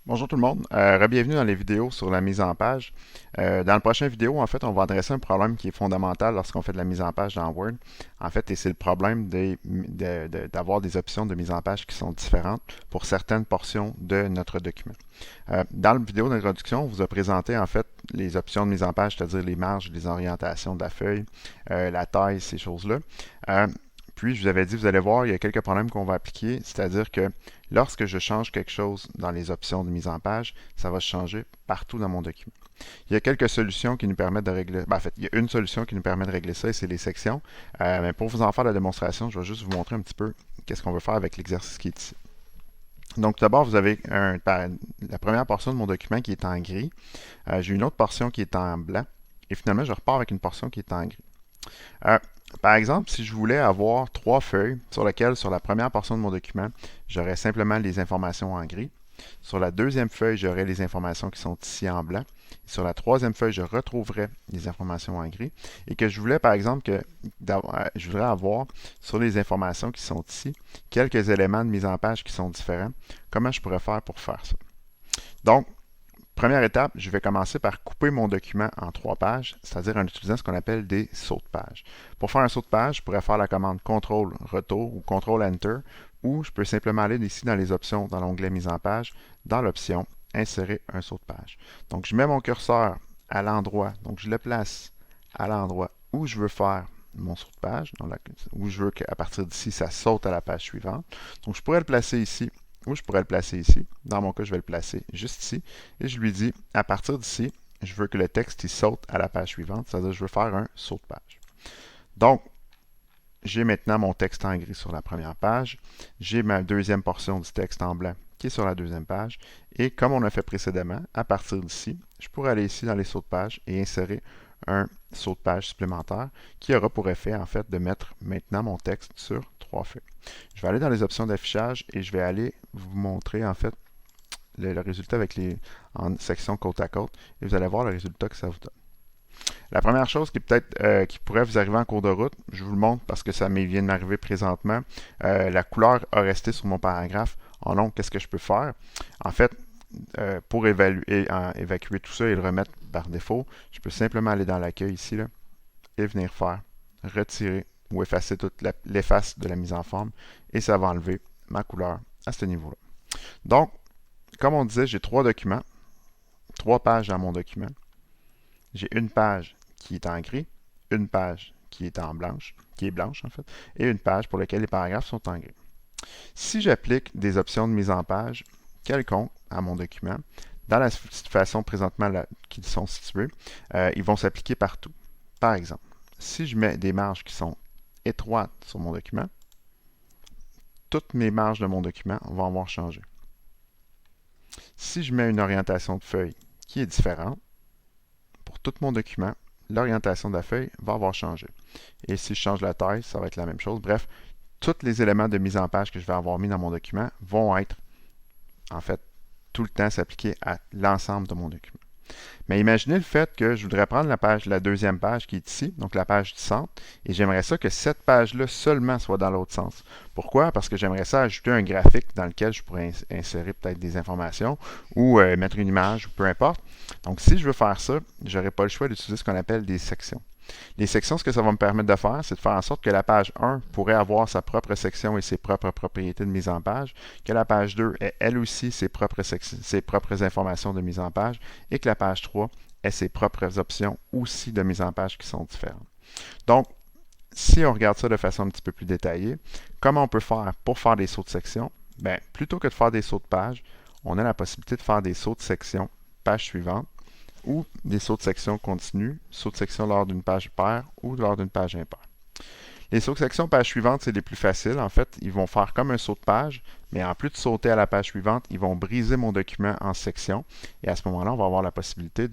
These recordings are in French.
Bonjour tout le monde, bienvenue dans les vidéos sur la mise en page. Dans la prochaine vidéo, en fait, on va adresser un problème qui est fondamental lorsqu'on fait de la mise en page dans Word. En fait, et c'est le problème d'avoir des options de mise en page qui sont différentes pour certaines portions de notre document. Dans la vidéo d'introduction, on vous a présenté en fait les options de mise en page, c'est-à-dire les marges, les orientations de la feuille, la taille, ces choses-là. Puis, je vous avais dit, vous allez voir, il y a quelques problèmes qu'on va appliquer, c'est-à-dire que lorsque je change quelque chose dans les options de mise en page, ça va changer partout dans mon document. Il y a quelques solutions qui nous permettent de régler, en fait, il y a une solution qui nous permet de régler ça et c'est les sections. Mais pour vous en faire la démonstration, je vais juste vous montrer un petit peu qu'est-ce qu'on veut faire avec l'exercice qui est ici. Donc, tout d'abord, vous avez la première portion de mon document qui est en gris. J'ai une autre portion qui est en blanc. Et finalement, je repars avec une portion qui est en gris. Euh, Par exemple, si je voulais avoir trois feuilles sur lesquelles, sur la première portion de mon document, j'aurais simplement les informations en gris. Sur la deuxième feuille, j'aurais les informations qui sont ici en blanc. Et sur la troisième feuille, je retrouverai les informations en gris. Et que je voulais, par exemple, je voudrais avoir sur les informations qui sont ici, quelques éléments de mise en page qui sont différents. Comment je pourrais faire pour faire ça? Donc, première étape, je vais commencer par couper mon document en trois pages, c'est-à-dire en utilisant ce qu'on appelle des sauts de page. Pour faire un saut de page, je pourrais faire la commande CTRL retour ou CTRL Enter, ou je peux simplement aller ici dans les options, dans l'onglet mise en page, dans l'option insérer un saut de page. Donc, je mets mon curseur à l'endroit, donc je le place à l'endroit où je veux faire mon saut de page, où je veux qu'à partir d'ici, ça saute à la page suivante. Donc, je pourrais le placer ici ou je pourrais le placer ici. Dans mon cas, je vais le placer juste ici. Et je lui dis, à partir d'ici, je veux que le texte il saute à la page suivante, c'est-à-dire que je veux faire un saut de page. Donc, j'ai maintenant mon texte en gris sur la première page. J'ai ma deuxième portion du texte en blanc qui est sur la deuxième page. Et comme on a fait précédemment, à partir d'ici, je pourrais aller ici dans les sauts de page et insérer un saut de page supplémentaire qui aura pour effet en fait de mettre maintenant mon texte sur trois feuilles. Je vais aller dans les options d'affichage et je vais aller vous montrer en fait le résultat en section côte à côte et vous allez voir le résultat que ça vous donne. La première chose qui pourrait vous arriver en cours de route, je vous le montre parce que ça vient de m'arriver présentement. La couleur a resté sur mon paragraphe. En long, qu'est-ce que je peux faire? En fait, pour évacuer tout ça et le remettre par défaut, je peux simplement aller dans l'accueil ici là, et venir faire retirer ou effacer toute l'efface de la mise en forme et ça va enlever ma couleur à ce niveau-là. Donc, comme on disait, j'ai trois documents, trois pages dans mon document. J'ai une page qui est en gris, une page qui est blanche en fait, et une page pour laquelle les paragraphes sont en gris. Si j'applique des options de mise en page quelconques à mon document, dans la situation présentement qu'ils sont situés, ils vont s'appliquer partout. Par exemple, si je mets des marges qui sont étroites sur mon document, toutes mes marges de mon document vont avoir changé. Si je mets une orientation de feuille qui est différente, pour tout mon document, l'orientation de la feuille va avoir changé. Et si je change la taille, ça va être la même chose. Bref, tous les éléments de mise en page que je vais avoir mis dans mon document vont être, en fait, tout le temps s'appliquer à l'ensemble de mon document. Mais imaginez le fait que je voudrais prendre la deuxième page qui est ici, donc la page du centre, et j'aimerais ça que cette page-là seulement soit dans l'autre sens. Pourquoi? Parce que j'aimerais ça ajouter un graphique dans lequel je pourrais insérer peut-être des informations ou mettre une image ou peu importe. Donc si je veux faire ça, je n'aurai pas le choix d'utiliser ce qu'on appelle des sections. Les sections, ce que ça va me permettre de faire, c'est de faire en sorte que la page 1 pourrait avoir sa propre section et ses propres propriétés de mise en page, que la page 2 ait elle aussi ses propres informations de mise en page et que la page 3 ait ses propres options aussi de mise en page qui sont différentes. Donc, si on regarde ça de façon un petit peu plus détaillée, comment on peut faire pour faire des sauts de section? Bien, plutôt que de faire des sauts de page, on a la possibilité de faire des sauts de section, page suivante, ou des sauts de section continus, sauts de section lors d'une page paire ou lors d'une page impaire. Les sauts de section page suivante, c'est les plus faciles. En fait, ils vont faire comme un saut de page, mais en plus de sauter à la page suivante, ils vont briser mon document en sections. Et à ce moment-là, on va avoir la possibilité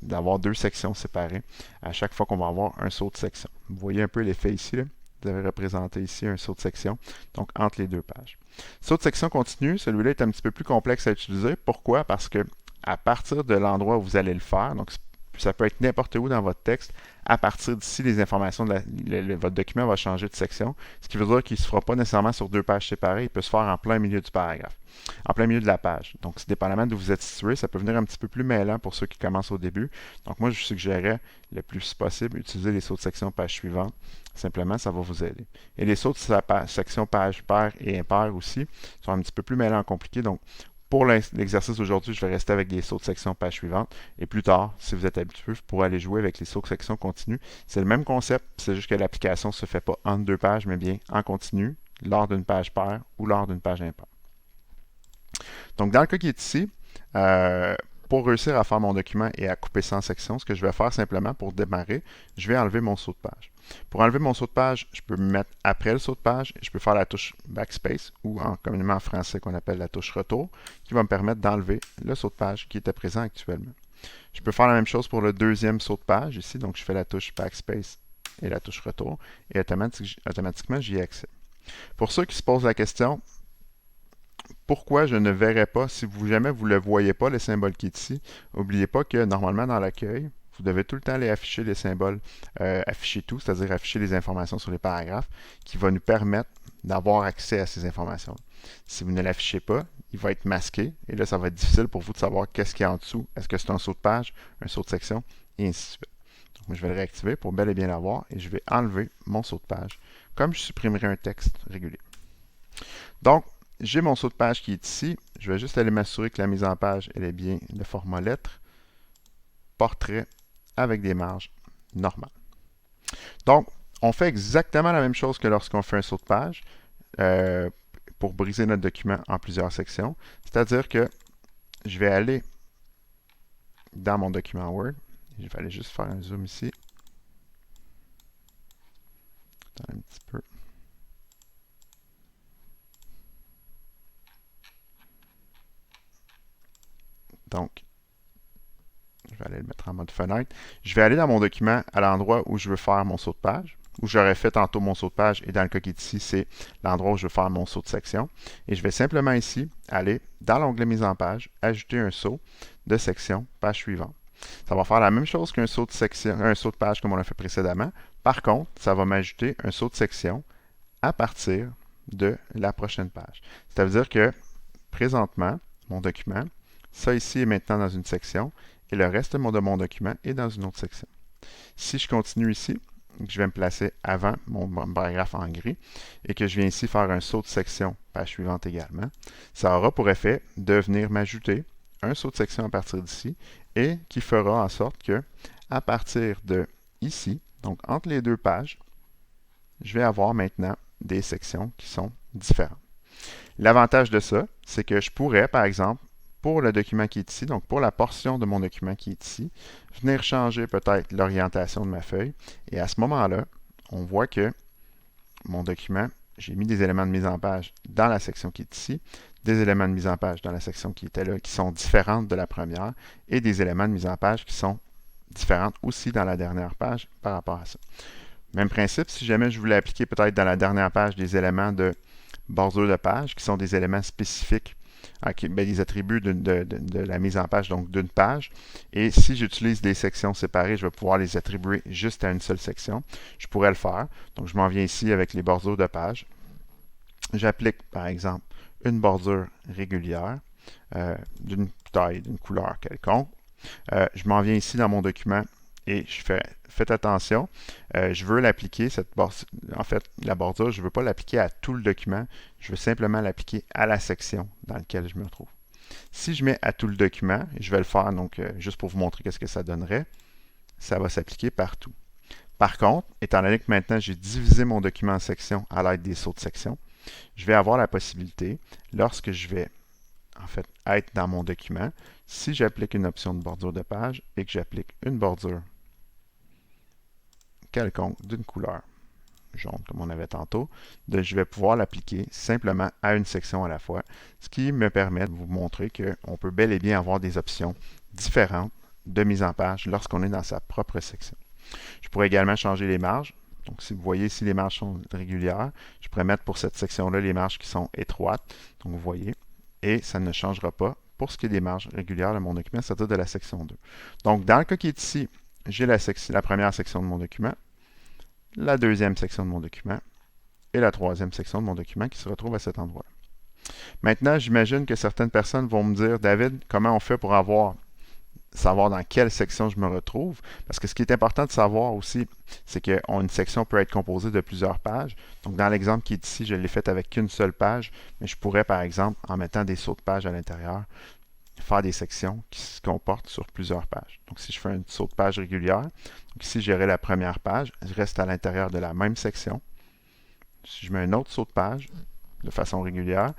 d'avoir deux sections séparées à chaque fois qu'on va avoir un saut de section. Vous voyez un peu l'effet ici, là? Vous avez représenté ici un saut de section, donc entre les deux pages. Saut de section continu, celui-là est un petit peu plus complexe à utiliser. Pourquoi? Parce que à partir de l'endroit où vous allez le faire, donc ça peut être n'importe où dans votre texte. À partir d'ici, les informations de votre document va changer de section, ce qui veut dire qu'il ne se fera pas nécessairement sur deux pages séparées, il peut se faire en plein milieu du paragraphe, en plein milieu de la page. Donc, dépendamment d'où vous êtes situé, ça peut venir un petit peu plus mêlant pour ceux qui commencent au début. Donc, moi, je suggérerais le plus possible utiliser les sauts de section page suivante. Simplement, ça va vous aider. Et les sauts de section page pair et impair aussi sont un petit peu plus mêlants, compliqués. Donc, pour l'exercice d'aujourd'hui, je vais rester avec les sauts de section page suivante. Et plus tard, si vous êtes habitué, vous pourrez aller jouer avec les sauts de section continu. C'est le même concept, c'est juste que l'application ne se fait pas entre deux pages, mais bien en continu, lors d'une page paire ou lors d'une page impaire. Donc, dans le cas qui est ici, pour réussir à faire mon document et à couper ça en sections, ce que je vais faire simplement pour démarrer, je vais enlever mon saut de page. Pour enlever mon saut de page, je peux me mettre après le saut de page et je peux faire la touche Backspace ou communément en français qu'on appelle la touche Retour qui va me permettre d'enlever le saut de page qui était présent actuellement. Je peux faire la même chose pour le deuxième saut de page ici, donc je fais la touche Backspace et la touche Retour et automatiquement j'y ai accès. Pour ceux qui se posent la question, pourquoi je ne verrai pas, si jamais vous ne le voyez pas, le symbole qui est ici, n'oubliez pas que normalement dans l'accueil, vous devez tout le temps aller afficher les symboles, afficher tout, c'est-à-dire afficher les informations sur les paragraphes, qui va nous permettre d'avoir accès à ces informations. Si vous ne l'affichez pas, il va être masqué, et là, ça va être difficile pour vous de savoir qu'est-ce qu'il y a en dessous. Est-ce que c'est un saut de page, un saut de section, et ainsi de suite. Donc, je vais le réactiver pour bel et bien l'avoir, et je vais enlever mon saut de page, comme je supprimerai un texte régulier. Donc, j'ai mon saut de page qui est ici. Je vais juste aller m'assurer que la mise en page elle est bien le format lettre, portrait, avec des marges normales. Donc, on fait exactement la même chose que lorsqu'on fait un saut de page pour briser notre document en plusieurs sections. C'est-à-dire que je vais aller dans mon document Word. Je vais aller juste faire un zoom ici. Attends un petit peu. Donc, je vais aller le mettre en mode fenêtre. Je vais aller dans mon document à l'endroit où je veux faire mon saut de page, où j'aurais fait tantôt mon saut de page, et dans le cas qui est ici, c'est l'endroit où je veux faire mon saut de section. Et je vais simplement ici aller dans l'onglet mise en page, ajouter un saut de section, page suivante. Ça va faire la même chose qu'un saut de section, un saut de page comme on l'a fait précédemment. Par contre, ça va m'ajouter un saut de section à partir de la prochaine page. Ça veut dire que présentement, mon document, ça ici est maintenant dans une section et le reste de mon document est dans une autre section. Si je continue ici, je vais me placer avant mon paragraphe en gris et que je viens ici faire un saut de section, page suivante également, ça aura pour effet de venir m'ajouter un saut de section à partir d'ici et qui fera en sorte que à partir de ici, donc entre les deux pages, je vais avoir maintenant des sections qui sont différentes. L'avantage de ça, c'est que je pourrais, par exemple, pour le document qui est ici, donc pour la portion de mon document qui est ici, venir changer peut-être l'orientation de ma feuille. Et à ce moment-là, on voit que mon document, j'ai mis des éléments de mise en page dans la section qui est ici, des éléments de mise en page dans la section qui était là, qui sont différentes de la première, et des éléments de mise en page qui sont différentes aussi dans la dernière page par rapport à ça. Même principe, si jamais je voulais appliquer peut-être dans la dernière page des éléments de bordure de page, qui sont des éléments spécifiques, des attributs de la mise en page, donc d'une page. Et si j'utilise des sections séparées, je vais pouvoir les attribuer juste à une seule section. Je pourrais le faire. Donc, je m'en viens ici avec les bordures de page. J'applique, par exemple, une bordure régulière d'une taille, d'une couleur quelconque. Je m'en viens ici dans mon document et faites attention, je veux l'appliquer, en fait, la bordure, je ne veux pas l'appliquer à tout le document, je veux simplement l'appliquer à la section dans laquelle je me trouve. Si je mets à tout le document, et je vais le faire donc juste pour vous montrer qu'est-ce que ça donnerait, ça va s'appliquer partout. Par contre, étant donné que maintenant j'ai divisé mon document en sections à l'aide des sauts de section, je vais avoir la possibilité, lorsque je vais en fait être dans mon document, si j'applique une option de bordure de page et que j'applique une bordure quelconque d'une couleur jaune comme on avait tantôt, je vais pouvoir l'appliquer simplement à une section à la fois, ce qui me permet de vous montrer qu'on peut bel et bien avoir des options différentes de mise en page lorsqu'on est dans sa propre section. Je pourrais également changer les marges. Donc, si vous voyez ici, les marges sont régulières. Je pourrais mettre pour cette section-là les marges qui sont étroites. Donc, vous voyez. Et ça ne changera pas pour ce qui est des marges régulières de mon document, c'est-à-dire de la section 2. Donc, dans le cas qui est ici, j'ai la première section de mon document, la deuxième section de mon document et la troisième section de mon document qui se retrouve à cet endroit-là. Maintenant, j'imagine que certaines personnes vont me dire, David, comment on fait pour savoir dans quelle section je me retrouve? Parce que ce qui est important de savoir aussi, c'est qu'une section peut être composée de plusieurs pages. Donc, dans l'exemple qui est ici, je l'ai fait avec qu'une seule page, mais je pourrais, par exemple, en mettant des sauts de page à l'intérieur, faire des sections qui se comportent sur plusieurs pages. Donc, si je fais un saut de page régulière, donc ici, j'aurai la première page, je reste à l'intérieur de la même section. Si je mets un autre saut de page de façon régulière,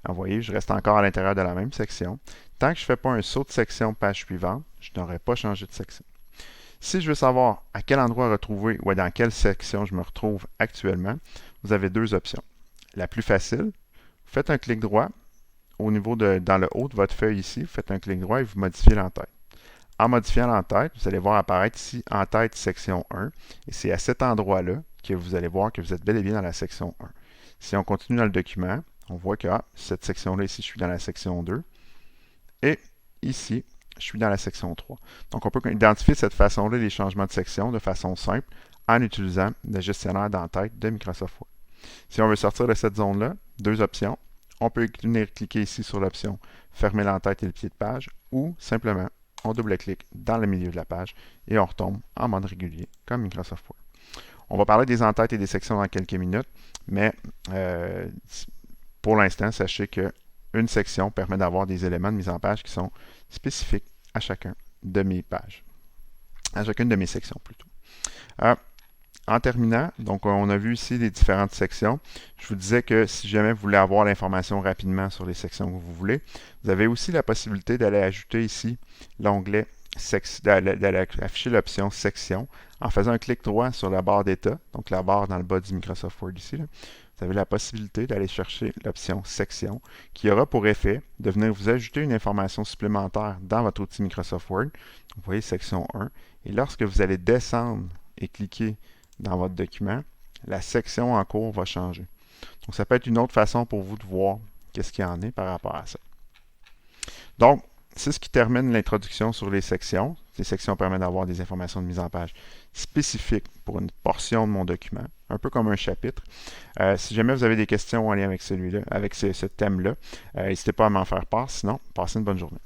vous voyez, je reste encore à l'intérieur de la même section. Tant que je ne fais pas un saut de section page suivante, je n'aurai pas changé de section. Si je veux savoir à quel endroit retrouver ou dans quelle section je me retrouve actuellement, vous avez deux options. La plus facile, faites un clic droit dans le haut de votre feuille ici, vous faites un clic droit et vous modifiez l'entête. En modifiant l'entête, vous allez voir apparaître ici en-tête section 1 et c'est à cet endroit-là que vous allez voir que vous êtes bel et bien dans la section 1. Si on continue dans le document, on voit que cette section-là, ici, je suis dans la section 2. Et ici, je suis dans la section 3. Donc, on peut identifier de cette façon-là les changements de section de façon simple en utilisant le gestionnaire d'entête de Microsoft Word. Si on veut sortir de cette zone-là, deux options. On peut venir cliquer ici sur l'option Fermer l'entête et le pied de page ou simplement, on double-clique dans le milieu de la page et on retombe en mode régulier comme Microsoft Word. On va parler des entêtes et des sections dans quelques minutes, mais pour l'instant, sachez qu'une section permet d'avoir des éléments de mise en page qui sont spécifiques à chacun de mes pages, à chacune de mes sections plutôt. En terminant, donc on a vu ici les différentes sections. Je vous disais que si jamais vous voulez avoir l'information rapidement sur les sections que vous voulez, vous avez aussi la possibilité d'aller ajouter ici l'onglet d'aller afficher l'option section en faisant un clic droit sur la barre d'état, donc la barre dans le bas du Microsoft Word ici. Là. Vous avez la possibilité d'aller chercher l'option section qui aura pour effet de venir vous ajouter une information supplémentaire dans votre outil Microsoft Word. Vous voyez section 1 et lorsque vous allez descendre et cliquer dans votre document, la section en cours va changer. Donc, ça peut être une autre façon pour vous de voir qu'est-ce qu'il y en est par rapport à ça. Donc, c'est ce qui termine l'introduction sur les sections. Les sections permettent d'avoir des informations de mise en page spécifiques pour une portion de mon document, un peu comme un chapitre. Si jamais vous avez des questions en lien avec celui-là, avec ce thème-là, n'hésitez pas à m'en faire part. Sinon, passez une bonne journée.